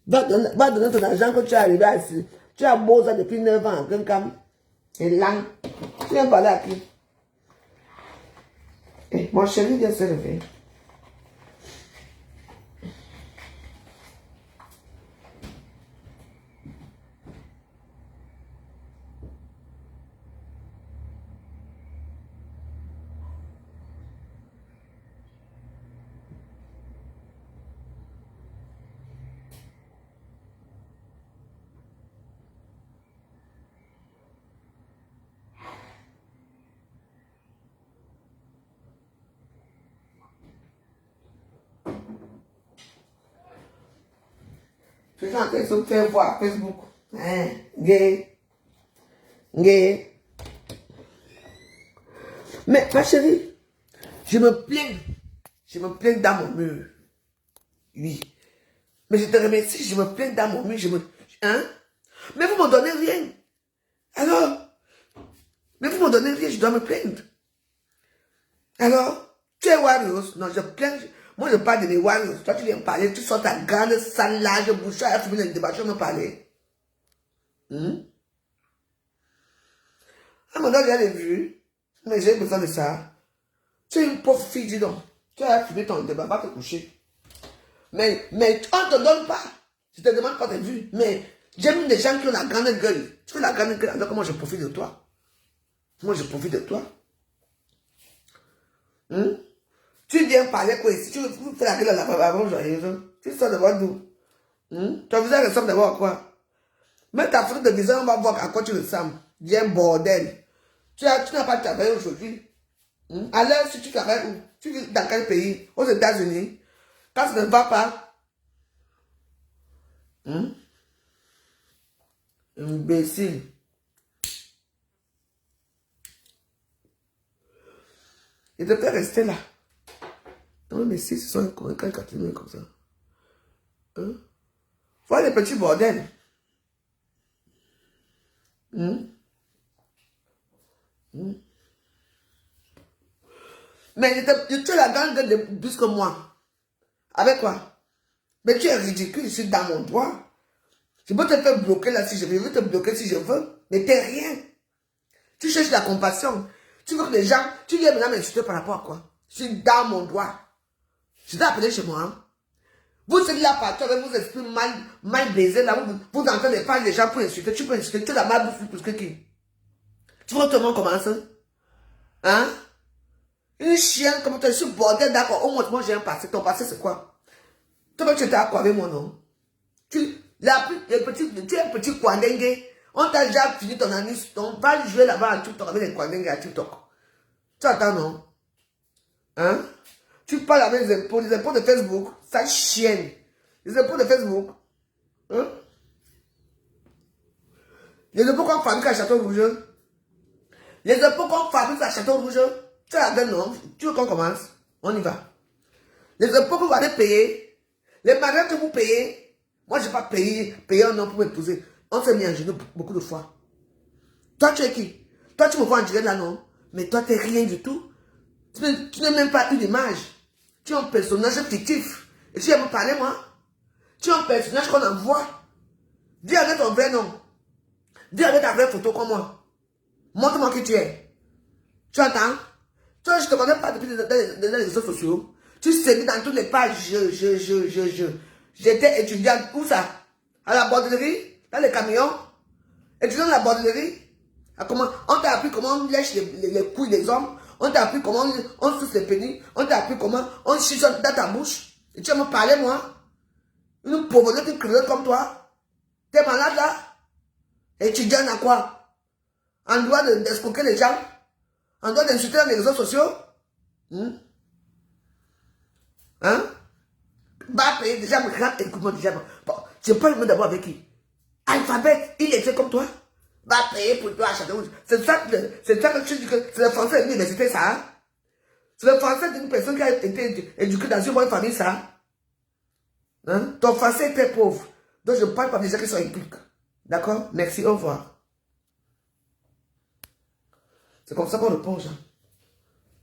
Va donner ton argent quand tu es arrivé ici. Tu as beau ça depuis 9 ans, quelqu'un. Et là, tu viens parler à qui? Eh, mon chéri vient se lever. Tu es en train de se faire voir Facebook. Hein? Gay. Gay. Mais ma chérie, je me plains. Je me plains dans mon mur. Oui. Mais je te remercie, je me plains dans mon mur. Hein? Mais vous ne me donnez rien. Alors? Mais vous ne me donnez rien, je dois me plaindre. Alors? Tu es Warriors? Non, je plains. Moi, je parle de mes Warriors. Toi, tu viens me parler. Tu sors ta grande sale large bouche à fumer dans le débat. Tu vas me parler. À un moment donné, j'ai vu. Mais j'ai besoin de ça. Tu es une pauvre fille, dis donc. Tu as fumé ton débat, va te coucher. Mais on ne te donne pas. Je te demande pas tes vues. Mais j'aime des gens qui ont la grande gueule. Tu fais la grande gueule, alors que moi, je profite de toi. Moi, je profite de toi. Tu viens parler quoi ici? Tu fais la gueule à la avant joyeuse. Tu sors de voir d'où? Ton visage ressemble d'abord à quoi? Mets ta photo de visage, on va voir à quoi tu ressembles. Viens bordel. Tu n'as pas travaillé aujourd'hui. Alors, si tu travailles où? Tu vis dans quel pays? Aux États-Unis. Quand ça ne va pas. Imbécile. Il devait rester là. Non, mais si ce sont un Catholique comme ça. Voilà les petits bordels. Mais tu es la grande gueule de plus que moi. Avec quoi? Mais tu es ridicule, je suis dans mon droit. Je peux te faire bloquer là si je veux. Je veux te bloquer si je veux. Mais t'es rien. Tu cherches la compassion. Tu veux que les gens... Tu viens maintenant m'insulter par rapport à quoi? Je suis dans mon droit. Je t'ai appelé chez moi. Hein? Vous êtes là partout avec vos esprits mal baisés. Là, vous entendez pas les gens pour insulter. Tu peux insulter. Tu as la mal bouffée plus que qui? Tu vois comment on commence? Hein? Une chienne comme toi, je suis bordel d'accord. Au moins, moi j'ai un passé. Ton passé c'est quoi? Toi, tu étais à quoi avec moi, non? Tu es un petit Kwandengue. On t'a déjà fini ton année. On va jouer là-bas en TikTok avec les Kwandengue à TikTok. Tu attends, non? Hein? Tu parles avec les impôts de Facebook. Ça chienne. Les impôts de Facebook. Hein? Les impôts qu'on fabrique à Château Rouge. Les impôts qu'on fabrique à Château Rouge. Tu as la gueule, non? Tu veux qu'on commence? On y va. Les impôts que vous allez payer. Les mariages que vous payez. Moi, je n'ai pas payé un nom pour m'épouser. On s'est mis en genoux beaucoup de fois. Toi, tu es qui? Toi, tu me vois en direct là, non? Mais toi, tu n'es rien du tout. Tu n'es même pas une image. Tu es un personnage fictif. Et tu viens me parler, moi? Tu es un personnage qu'on envoie. Dis avec ton vrai nom. Dis avec ta vraie photo comme moi. Montre-moi qui tu es. Tu entends? Toi, je ne te connais pas depuis les réseaux sociaux. Tu sais dans toutes les pages. J'étais étudiante. Où ça? À la bordellerie? Dans les camions? Étudiant à la bordellerie? On t'a appris comment on lèche les couilles des hommes. On t'a appris comment on suce les pénis. On t'a appris comment on chuchote dans ta bouche. Et tu vas me parler, moi? Une pauvreté, une creuse comme toi? T'es malade, là? Étudiant à quoi? En droit d'escroquer les gens? En droit d'insulter dans les réseaux sociaux? Hein? Va payer déjà, écoute-moi déjà. Bon, je parle d'abord avec qui? Alphabet, il était comme toi. Va payer pour toi à Château Rouge. C'est ça que tu dis que c'est le français de l'université, ça. Hein? C'est le français d'une personne qui a été éduquée dans une bonne famille, ça. Hein? Ton français est très pauvre. Donc je ne parle pas des gens qui sont inculques. D'accord? Merci, au revoir. C'est comme ça qu'on le pose. Hein?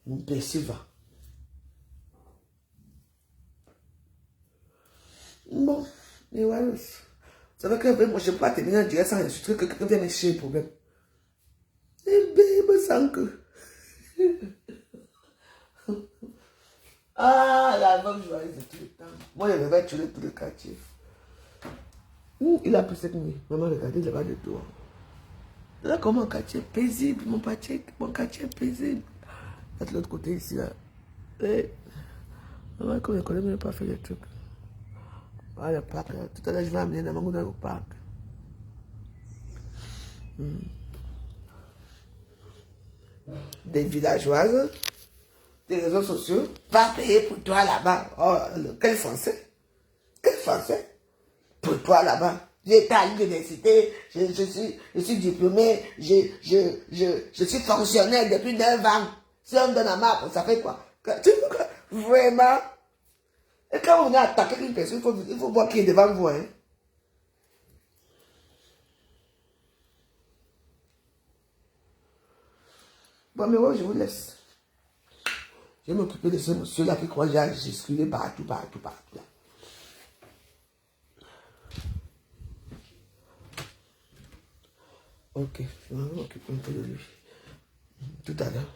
Imbécile, va. Bon, mais voilà. Ça veut que moi je ne peux pas terminer en direct sans insulter que quelqu'un vient me chier le problème. Eh bien, il me semble que. Ah, la bonne joyeuse de tout le temps. Moi, je vais tuer tout le quartier. Il a pris cette nuit. Maman, regardez le bas de toi. Là, comme un quartier paisible, mon quartier est paisible. Là, de l'autre côté, ici, là. Et... maman, comme je ne connais même pas faire les trucs. Ah, le parc, là. Tout à l'heure, je vais amener Namango dans le parc. Des villageoises, des réseaux sociaux, pas payer pour toi là-bas. Oh, quel français? Quel français? Pour toi là-bas. J'étais à l'université, je suis diplômé, je suis fonctionnaire depuis 9 ans. Si on me donne un map, ça fait quoi? Vraiment? Et quand on a attaqué une personne, il faut voir qui est devant vous. Hein? Bon, mais ouais, je vous laisse. Je vais m'occuper de ce monsieur-là qui croit que j'ai gestionné partout. Là. Ok, je vais m'occuper un peu de lui. Tout à l'heure.